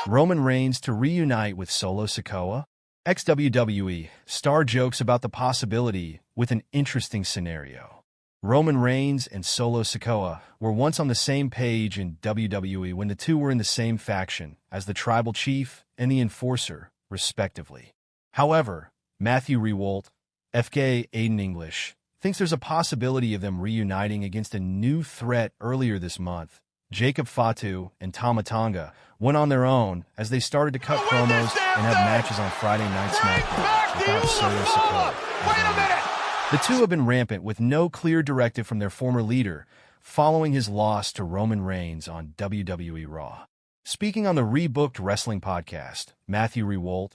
Roman Reigns to reunite with Solo Sikoa? Ex-WWE star jokes about the possibility with an interesting scenario. Roman Reigns and Solo Sikoa were once on the same page in WWE when the two were in the same faction as the Tribal Chief and the Enforcer, respectively. However, Matthew Rehwoldt, FK Aiden English, thinks there's a possibility of them reuniting against a new threat. Earlier this month, Fatu and Tama Tonga went on their own as they started to cut promos and have matches on Friday Night SmackDown without Solo Sikoa. The two have been rampant with no clear directive from their former leader following his loss to Roman Reigns on WWE RAW. Speaking on the Rebooked Wrestling podcast, Matthew Rehwoldt,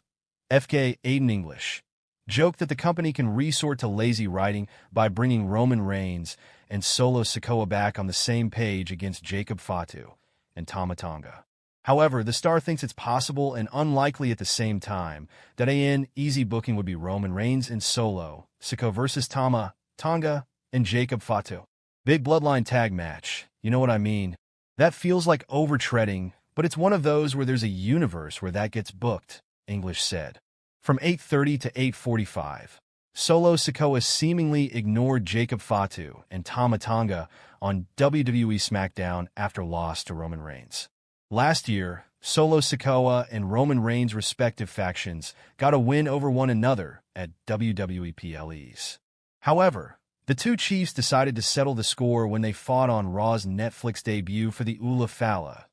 FK Aiden English, joked that the company can resort to lazy writing by bringing Roman Reigns and Solo Sikoa back on the same page against Fatu and Tama Tonga. However, the star thinks it's possible and unlikely at the same time that an easy booking would be Roman Reigns and Solo Sikoa versus Tama Tonga and Fatu. Big Bloodline tag match, you know what I mean? That feels like overtreading, but it's one of those where there's a universe where that gets booked, English said. From 8:30 to 8:45, Solo Sikoa seemingly ignored Fatu and Tama Tonga on WWE SmackDown after loss to Roman Reigns. Last year, Solo Sikoa and Roman Reigns' respective factions got a win over one another at WWE PLEs. However, the two chiefs decided to settle the score when they fought on Raw's Netflix debut for the Ula Fala.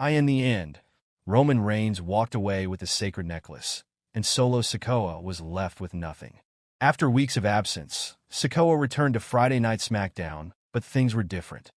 In the end, Roman Reigns walked away with the sacred necklace, and Solo Sikoa was left with nothing. After weeks of absence, Sikoa returned to Friday Night SmackDown, but things were different.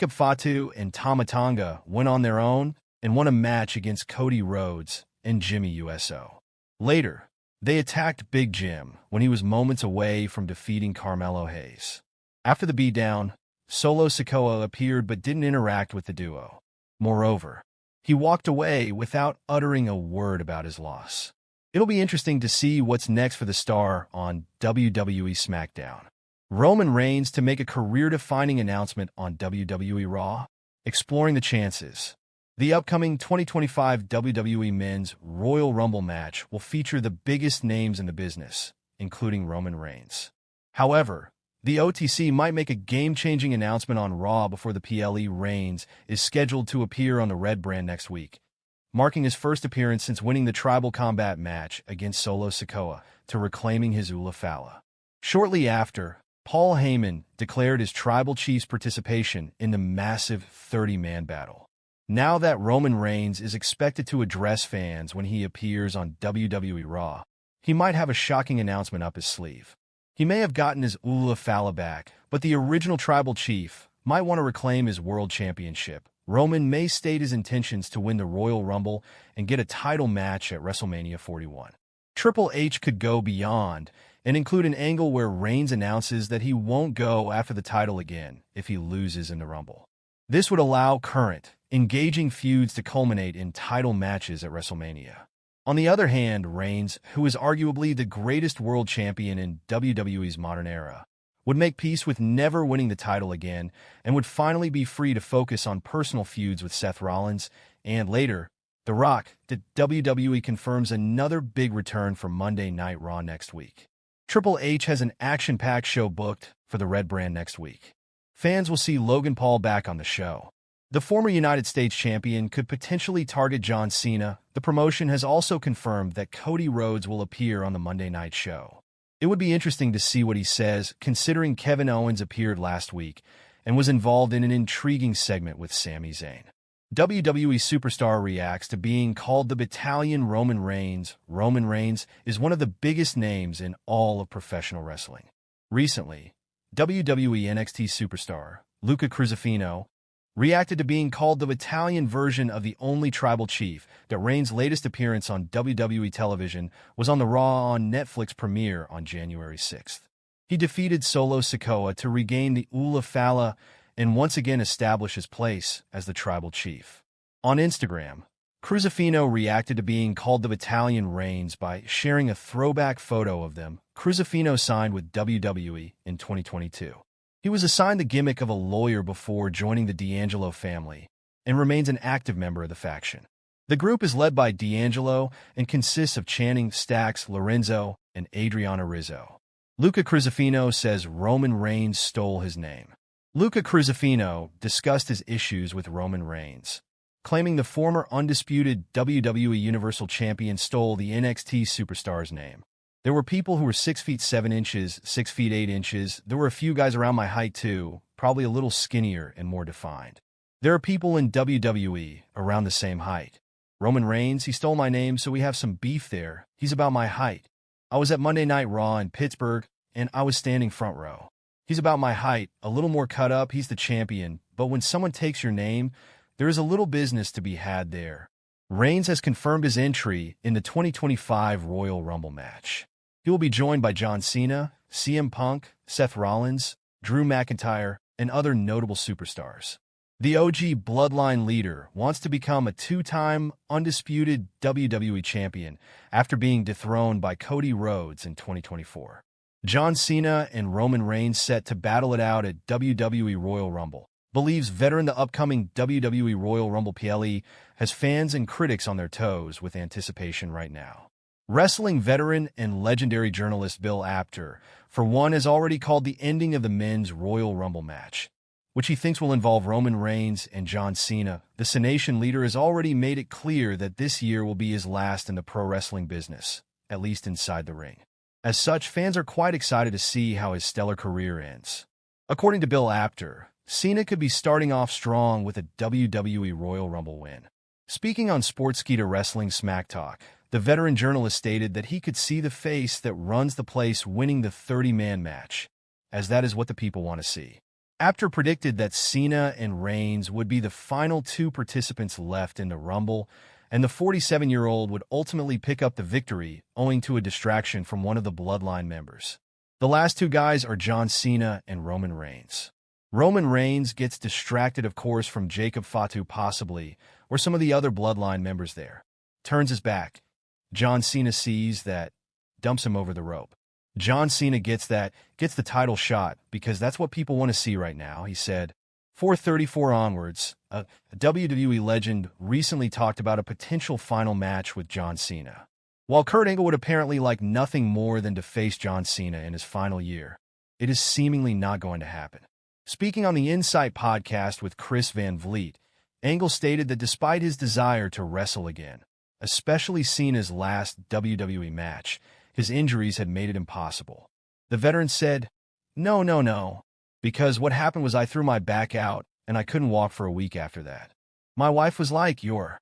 Fatu and Tama Tonga went on their own and won a match against Cody Rhodes and Jimmy Uso. Later, they attacked Big Jim when he was moments away from defeating Carmelo Hayes. After the beatdown, Solo Sikoa appeared but didn't interact with the duo. Moreover, he walked away without uttering a word about his loss. It'll be interesting to see what's next for the star on WWE SmackDown. Roman Reigns to make a career-defining announcement on WWE RAW, exploring the chances. The upcoming 2025 WWE Men's Royal Rumble match will feature the biggest names in the business, including Roman Reigns. However, the OTC might make a game-changing announcement on Raw before the PLE. Reigns is scheduled to appear on the Red brand next week, marking his first appearance since winning the Tribal Combat match against Solo Sikoa to reclaiming his Ula Fala. Shortly after, Paul Heyman declared his Tribal Chief's participation in the massive 30-man battle. Now that Roman Reigns is expected to address fans when he appears on WWE RAW, he might have a shocking announcement up his sleeve. He may have gotten his Ula Fala back, but the original Tribal Chief might want to reclaim his World Championship. Roman may state his intentions to win the Royal Rumble and get a title match at WrestleMania 41. Triple H could go beyond and include an angle where Reigns announces that he won't go after the title again if he loses in the Rumble. This would allow current, engaging feuds to culminate in title matches at WrestleMania. On the other hand, Reigns, who is arguably the greatest world champion in WWE's modern era, would make peace with never winning the title again and would finally be free to focus on personal feuds with Seth Rollins and, later, The Rock. The WWE confirms another big return for Monday Night Raw next week. Triple H has an action-packed show booked for the Red brand next week. Fans will see Logan Paul back on the show. The former United States champion could potentially target John Cena. The promotion has also confirmed that Cody Rhodes will appear on the Monday night show. It would be interesting to see what he says, considering Kevin Owens appeared last week and was involved in an intriguing segment with Sami Zayn. WWE Superstar reacts to being called the Battalion. Roman Reigns. Roman Reigns is one of the biggest names in all of professional wrestling. Recently, WWE NXT Superstar, Luca Cruzifino, reacted to being called the Battalion version of the only Tribal Chief. That Reigns' latest appearance on WWE television was on the Raw on Netflix premiere on January 6th. He defeated Solo Sikoa to regain the Ula Fala and once again establish his place as the Tribal Chief. On Instagram, Cruzifino reacted to being called the Battalion Reigns by sharing a throwback photo of them. Cruzifino signed with WWE in 2022. He was assigned the gimmick of a lawyer before joining the D'Angelo family and remains an active member of the faction. The group is led by D'Angelo and consists of Channing, Stax, Lorenzo, and Adriana Rizzo. Luca Crucifino says Roman Reigns stole his name. Luca Crucifino discussed his issues with Roman Reigns, claiming the former undisputed WWE Universal Champion stole the NXT Superstar's name. There were people who were 6 feet 7 inches, 6 feet 8 inches. There were a few guys around my height too, probably a little skinnier and more defined. There are people in WWE around the same height. Roman Reigns, he stole my name, so we have some beef there. He's about my height. I was at Monday Night Raw in Pittsburgh, and I was standing front row. He's about my height, a little more cut up, he's the champion, but when someone takes your name, there is a little business to be had there. Reigns has confirmed his entry in the 2025 Royal Rumble match. He will be joined by John Cena, CM Punk, Seth Rollins, Drew McIntyre, and other notable superstars. The OG Bloodline leader wants to become a 2-time undisputed WWE champion after being dethroned by Cody Rhodes in 2024. John Cena and Roman Reigns set to battle it out at WWE Royal Rumble. Believes veteran the upcoming WWE Royal Rumble PLE has fans and critics on their toes with anticipation right now. Wrestling veteran and legendary journalist Bill Apter, for one, has already called the ending of the men's Royal Rumble match, which he thinks will involve Roman Reigns and John Cena. The Cenation leader has already made it clear that this year will be his last in the pro wrestling business, at least inside the ring. As such, fans are quite excited to see how his stellar career ends. According to Bill Apter, Cena could be starting off strong with a WWE Royal Rumble win. Speaking on Sportskeeda Wrestling Smack Talk, the veteran journalist stated that he could see the face that runs the place winning the 30-man match, as that is what the people want to see. Apter predicted that Cena and Reigns would be the final 2 participants left in the Rumble, and the 47-year-old would ultimately pick up the victory owing to a distraction from one of the Bloodline members. The last 2 guys are John Cena and Roman Reigns. Roman Reigns gets distracted, of course, from Jacob Fatu possibly, or some of the other Bloodline members there. Turns his back. John Cena sees that, dumps him over the rope. John Cena gets the title shot because that's what people want to see right now, he said. 434 onwards, a WWE legend recently talked about a potential final match with John Cena. While Kurt Angle would apparently like nothing more than to face John Cena in his final year, it is seemingly not going to happen. Speaking on the Insight podcast with Chris Van Vliet, Angle stated that despite his desire to wrestle again, especially Cena's last WWE match, his injuries had made it impossible. The veteran said, No, because what happened was I threw my back out and I couldn't walk for a week after that. My wife was like, You're